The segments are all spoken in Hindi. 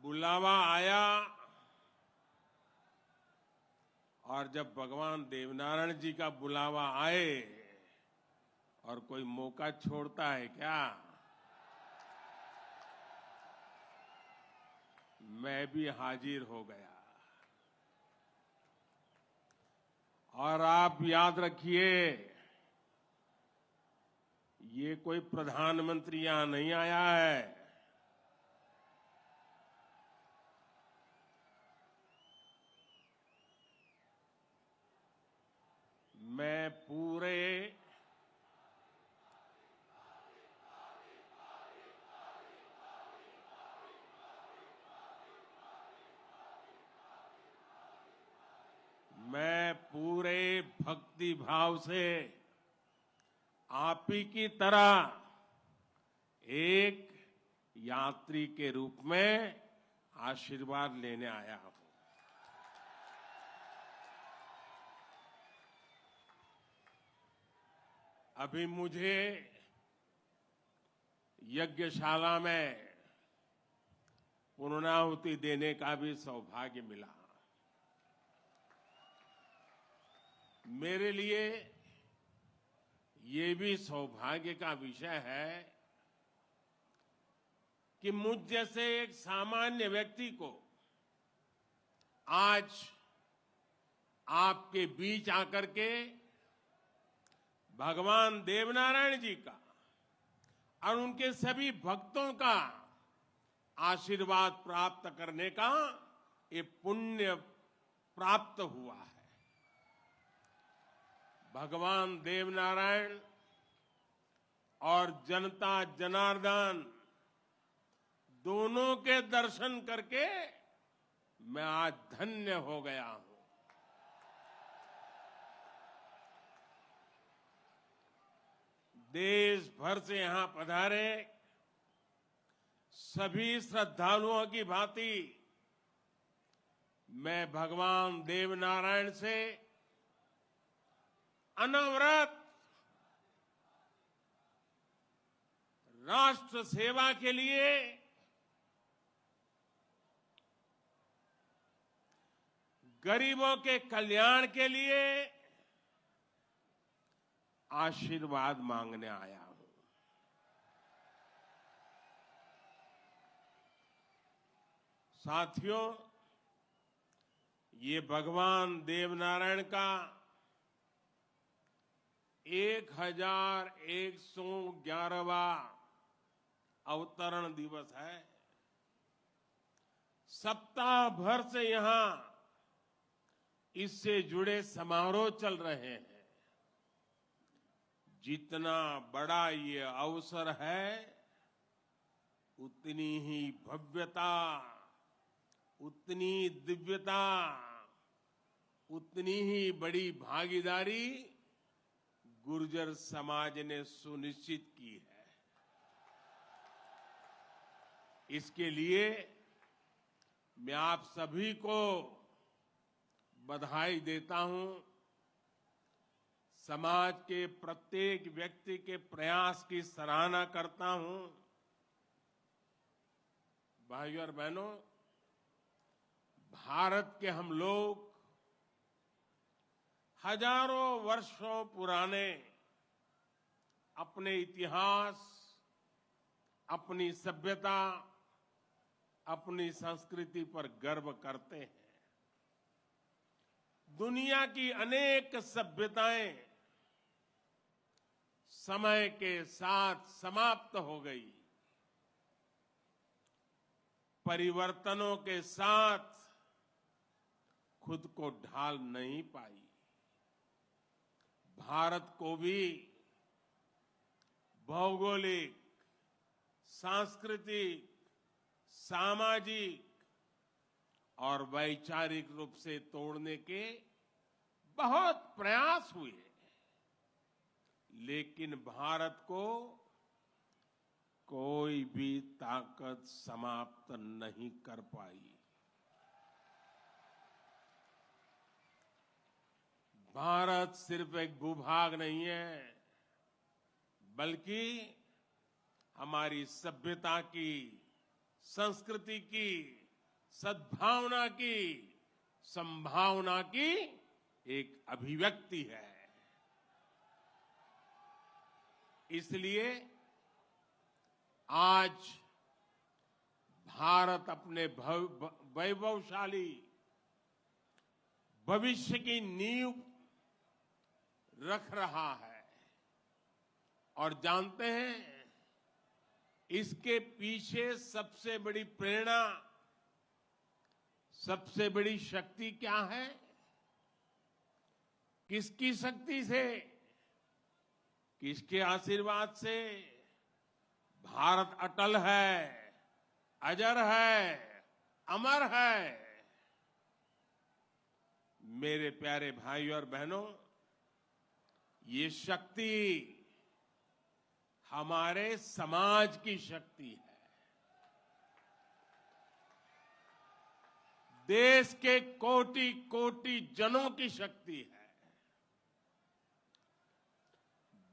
बुलावा आया और जब भगवान देवनारायण जी का बुलावा आए और कोई मौका छोड़ता है क्या? मैं भी हाजिर हो गया। और आप याद रखिए, ये कोई प्रधानमंत्री यहां नहीं आया है। मैं पूरे भक्ति भाव से आप ही की तरह एक यात्री के रूप में आशीर्वाद लेने आया हूं। अभी मुझे यज्ञशाला में पूर्णाहुति देने का भी सौभाग्य मिला। मेरे लिए ये भी सौभाग्य का विषय है कि मुझ जैसे एक सामान्य व्यक्ति को आज आपके बीच आकर के भगवान देवनारायण जी का और उनके सभी भक्तों का आशीर्वाद प्राप्त करने का ये पुण्य प्राप्त हुआ है। भगवान देवनारायण और जनता जनार्दन दोनों के दर्शन करके मैं आज धन्य हो गया हूं। देश भर से यहां पधारे सभी श्रद्धालुओं की भांति मैं भगवान देवनारायण से अनवरत राष्ट्र सेवा के लिए गरीबों के कल्याण के लिए आशीर्वाद मांगने आया हूं। साथियों, ये भगवान देवनारायण का 1111वां अवतरण दिवस है। सप्ताह भर से यहां इससे जुड़े समारोह चल रहे हैं। जितना बड़ा ये अवसर है, उतनी ही भव्यता, उतनी दिव्यता, उतनी ही बड़ी भागीदारी गुर्जर समाज ने सुनिश्चित की है। इसके लिए मैं आप सभी को बधाई देता हूं। समाज के प्रत्येक व्यक्ति के प्रयास की सराहना करता हूं। भाइयों और बहनों, भारत के हम लोग हजारों वर्षों पुराने अपने इतिहास, अपनी सभ्यता, अपनी संस्कृति पर गर्व करते हैं। दुनिया की अनेक सभ्यताएं समय के साथ समाप्त हो गई। परिवर्तनों के साथ खुद को ढाल नहीं पाई। भारत को भी भौगोलिक, सांस्कृतिक, सामाजिक और वैचारिक रूप से तोड़ने के बहुत प्रयास हुए, लेकिन भारत को कोई भी ताकत समाप्त नहीं कर पाई। भारत सिर्फ एक भूभाग नहीं है, बल्कि हमारी सभ्यता की, संस्कृति की, सद्भावना की, संभावना की एक अभिव्यक्ति है। इसलिए आज भारत अपने वैभवशाली भविष्य की नींव रख रहा है और जानते हैं इसके पीछे सबसे बड़ी प्रेरणा, सबसे बड़ी शक्ति क्या है? किसकी शक्ति से, किसके आशीर्वाद से? भारत अटल है, अजर है, अमर है। मेरे प्यारे भाइयों और बहनों, ये शक्ति हमारे समाज की शक्ति है। देश के कोटि कोटि जनों की शक्ति है।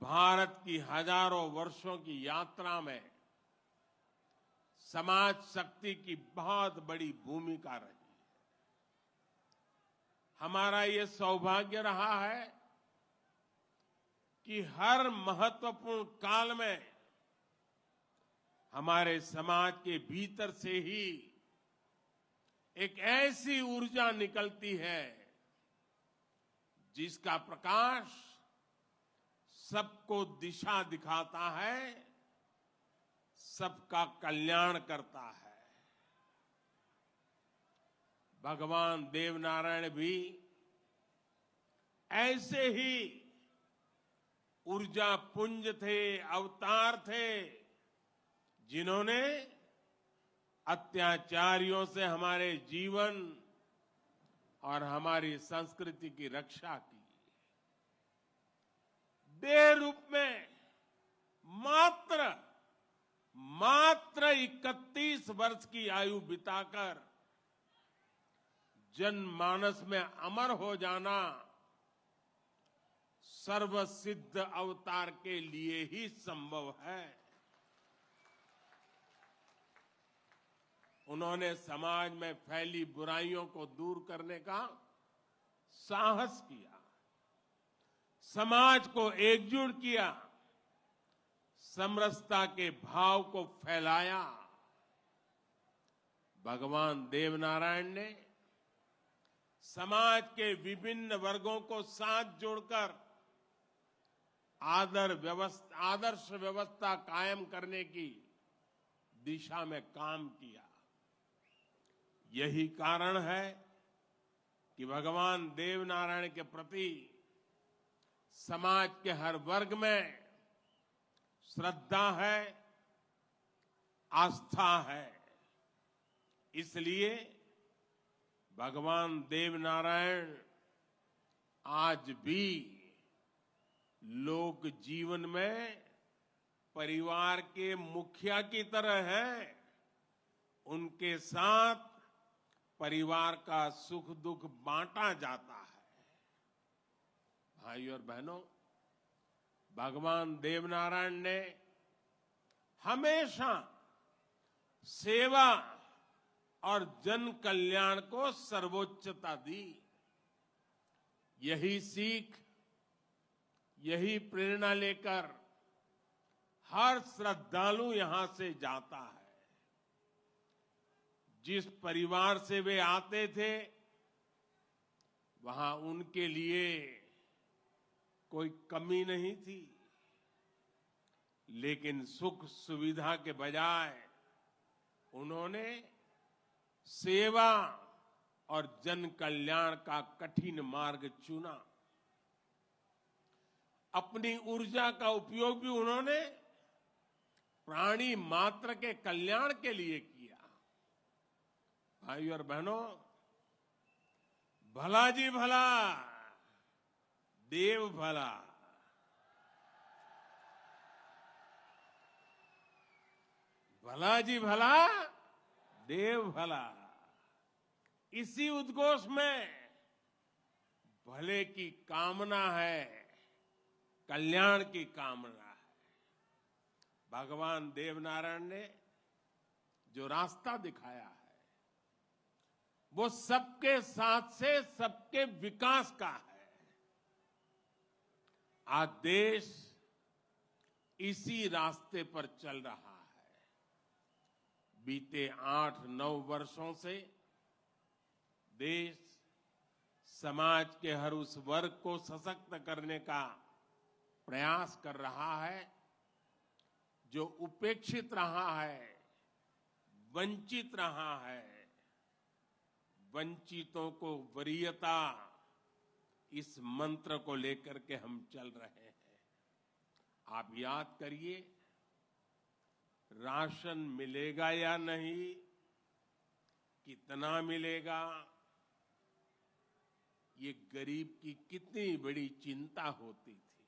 भारत की हजारों वर्षों की यात्रा में समाज शक्ति की बहुत बड़ी भूमिका रही है। हमारा ये सौभाग्य रहा है कि हर महत्वपूर्ण काल में हमारे समाज के भीतर से ही एक ऐसी ऊर्जा निकलती है जिसका प्रकाश सबको दिशा दिखाता है, सबका कल्याण करता है। भगवान देवनारायण भी ऐसे ही ऊर्जा पुंज थे, अवतार थे, जिन्होंने अत्याचारियों से हमारे जीवन और हमारी संस्कृति की रक्षा की। देह रूप में मात्र 31 वर्ष की आयु बिताकर जनमानस में अमर हो जाना सर्वसिद्ध अवतार के लिए ही संभव है। उन्होंने समाज में फैली बुराइयों को दूर करने का साहस किया, समाज को एकजुट किया, समरसता के भाव को फैलाया। भगवान देवनारायण ने समाज के विभिन्न वर्गों को साथ जोड़कर आदर्श व्यवस्था कायम करने की दिशा में काम किया। यही कारण है कि भगवान देवनारायण के प्रति समाज के हर वर्ग में श्रद्धा है, आस्था है। इसलिए भगवान देवनारायण आज भी लोक जीवन में परिवार के मुखिया की तरह हैं। उनके साथ परिवार का सुख दुख बांटा जाता है। भाइयों और बहनों, भगवान देवनारायण ने हमेशा सेवा और जन कल्याण को सर्वोच्चता दी। यही सीख, यही प्रेरणा लेकर हर श्रद्धालु यहां से जाता है। जिस परिवार से वे आते थे, वहां उनके लिए कोई कमी नहीं थी, लेकिन सुख सुविधा के बजाय उन्होंने सेवा और जन कल्याण का कठिन मार्ग चुना। अपनी ऊर्जा का उपयोग भी उन्होंने प्राणी मात्र के कल्याण के लिए किया। भाइयों और बहनों, भला जी भला, देव भला। भला जी भला, देव भला। इसी उद्घोष में भले की कामना है, कल्याण की कामना है। भगवान देवनारायण ने जो रास्ता दिखाया है, वो सबके साथ से सबके विकास का है। आज देश इसी रास्ते पर चल रहा है। बीते 8-9 वर्षों से देश समाज के हर उस वर्ग को सशक्त करने का प्रयास कर रहा है जो उपेक्षित रहा है, वंचित रहा है। वंचितों को वरीयता, इस मंत्र को लेकर के हम चल रहे हैं। आप याद करिए, राशन मिलेगा या नहीं, कितना मिलेगा, ये गरीब की कितनी बड़ी चिंता होती थी।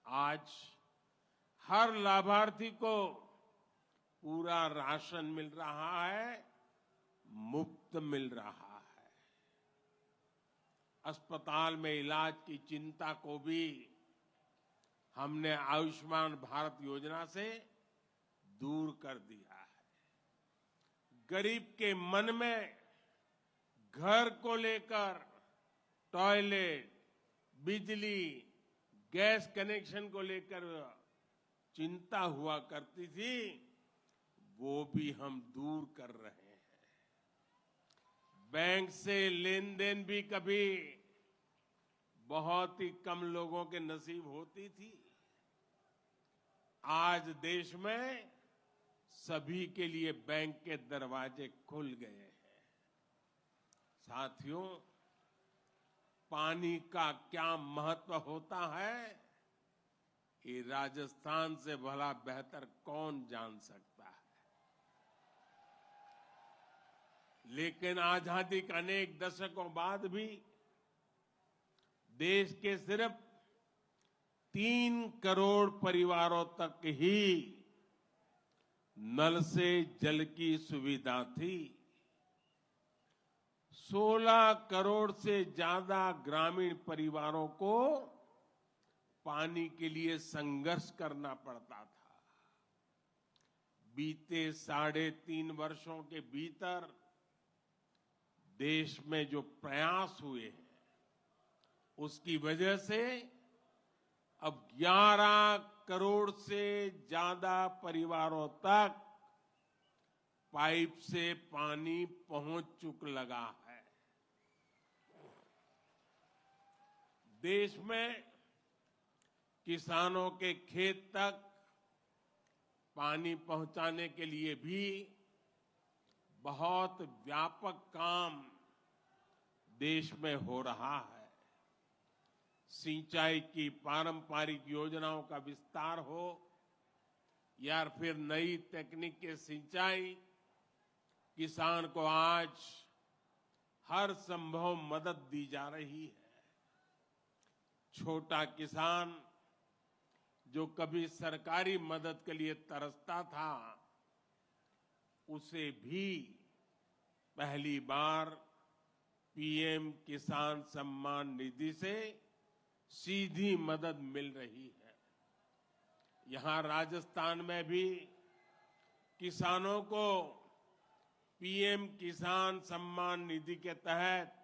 आज हर लाभार्थी को पूरा राशन मिल रहा है, मुफ्त मिल रहा है। अस्पताल में इलाज की चिंता को भी हमने आयुष्मान भारत योजना से दूर कर दिया है। गरीब के मन में घर को लेकर टॉयलेट, बिजली, गैस कनेक्शन को लेकर चिंता हुआ करती थी, वो भी हम दूर कर रहे हैं। बैंक से लेन देन भी कभी बहुत ही कम लोगों के नसीब होती थी। आज देश में सभी के लिए बैंक के दरवाजे खुल गए हैं। साथियों, पानी का क्या महत्व होता है, ये राजस्थान से भला बेहतर कौन जान सकता है। लेकिन आजादी के अनेक दशकों बाद भी देश के सिर्फ 3 करोड़ परिवारों तक ही नल से जल की सुविधा थी। 16 करोड़ से ज्यादा ग्रामीण परिवारों को पानी के लिए संघर्ष करना पड़ता था। बीते 3.5 वर्षों के भीतर देश में जो प्रयास हुए हैं, उसकी वजह से अब 11 करोड़ से ज्यादा परिवारों तक पाइप से पानी पहुंच चुक लगा है। देश में किसानों के खेत तक पानी पहुंचाने के लिए भी बहुत व्यापक काम देश में हो रहा है। सिंचाई की पारंपरिक योजनाओं का विस्तार हो या फिर नई तकनीक के सिंचाई, किसान को आज हर संभव मदद दी जा रही है। छोटा किसान जो कभी सरकारी मदद के लिए तरसता था, उसे भी पहली बार पीएम किसान सम्मान निधि से सीधी मदद मिल रही है। यहां राजस्थान में भी किसानों को पीएम किसान सम्मान निधि के तहत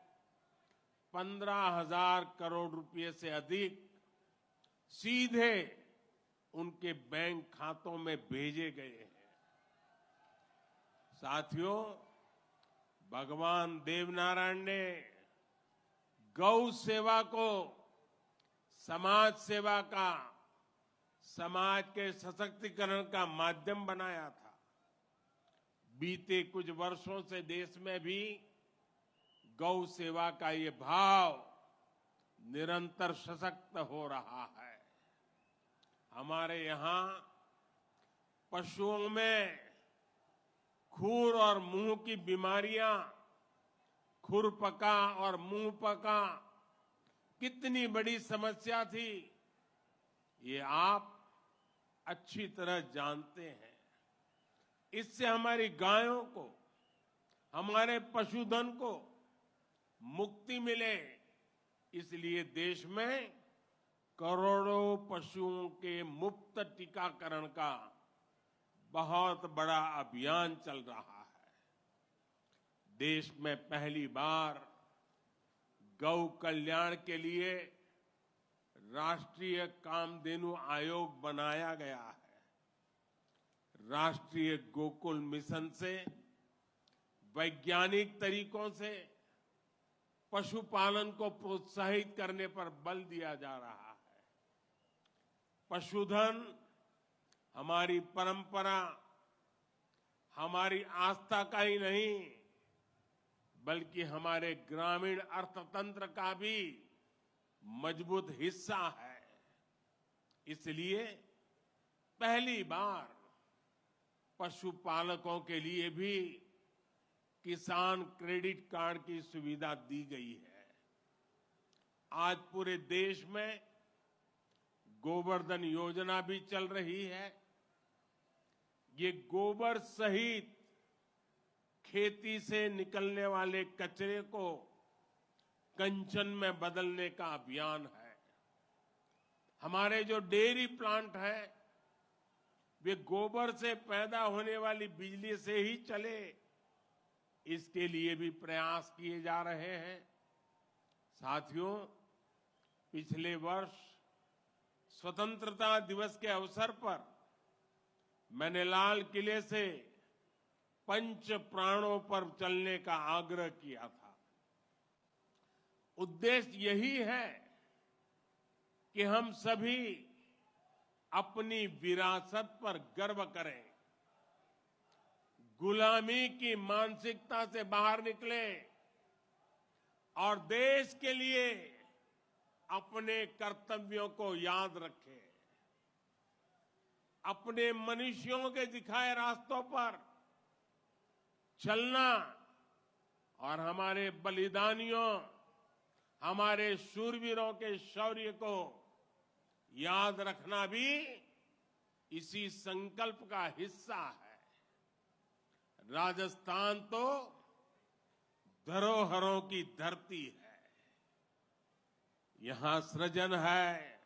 15,000 करोड़ रुपए से अधिक सीधे उनके बैंक खातों में भेजे गए हैं। साथियों, भगवान देवनारायण ने गौ सेवा को समाज सेवा का, समाज के सशक्तिकरण का माध्यम बनाया था। बीते कुछ वर्षों से देश में भी गौ सेवा का ये भाव निरंतर सशक्त हो रहा है। हमारे यहां पशुओं में खुर और मुंह की बीमारियां, खुरपका और मुंहपका कितनी बड़ी समस्या थी, ये आप अच्छी तरह जानते हैं। इससे हमारी गायों को, हमारे पशुधन को मुक्ति मिले, इसलिए देश में करोड़ों पशुओं के मुफ्त टीकाकरण का बहुत बड़ा अभियान चल रहा है। देश में पहली बार गौ कल्याण के लिए राष्ट्रीय कामधेनु आयोग बनाया गया है। राष्ट्रीय गोकुल मिशन से वैज्ञानिक तरीकों से पशुपालन को प्रोत्साहित करने पर बल दिया जा रहा है। पशुधन हमारी परंपरा, हमारी आस्था का ही नहीं, बल्कि हमारे ग्रामीण अर्थतंत्र का भी मजबूत हिस्सा है। इसलिए पहली बार पशुपालकों के लिए भी किसान क्रेडिट कार्ड की सुविधा दी गई है। आज पूरे देश में गोवर्धन योजना भी चल रही है। ये गोबर सहित खेती से निकलने वाले कचरे को कंचन में बदलने का अभियान है। हमारे जो डेयरी प्लांट है वे गोबर से पैदा होने वाली बिजली से ही चले, इसके लिए भी प्रयास किए जा रहे हैं। साथियों, पिछले वर्ष स्वतंत्रता दिवस के अवसर पर मैंने लाल किले से पंच प्राणों पर चलने का आग्रह किया था। उद्देश्य यही है कि हम सभी अपनी विरासत पर गर्व करें, गुलामी की मानसिकता से बाहर निकले और देश के लिए अपने कर्तव्यों को याद रखें। अपने मनुष्यों के दिखाए रास्तों पर चलना और हमारे बलिदानियों, हमारे शूरवीरों के शौर्य को याद रखना भी इसी संकल्प का हिस्सा है। राजस्थान तो धरोहरों की धरती है। यहां सृजन है,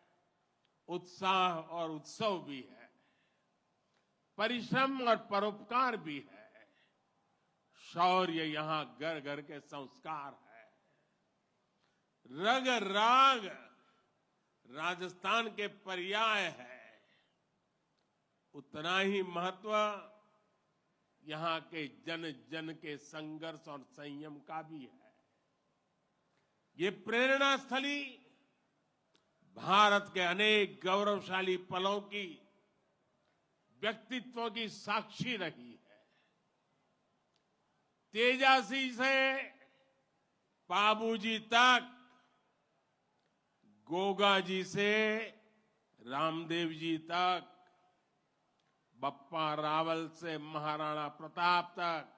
उत्साह और उत्सव भी है, परिश्रम और परोपकार भी है। शौर्य यहां घर घर के संस्कार है। रग राग राजस्थान के पर्याय है। उतना ही महत्व यहां के जन जन के संघर्ष और संयम का भी है। ये प्रेरणा स्थली भारत के अनेक गौरवशाली पलों की, व्यक्तित्वों की साक्षी रही है। तेजासी से बाबूजी तक, गोगा जी से रामदेव जी तक, बप्पा रावल से महाराणा प्रताप तक,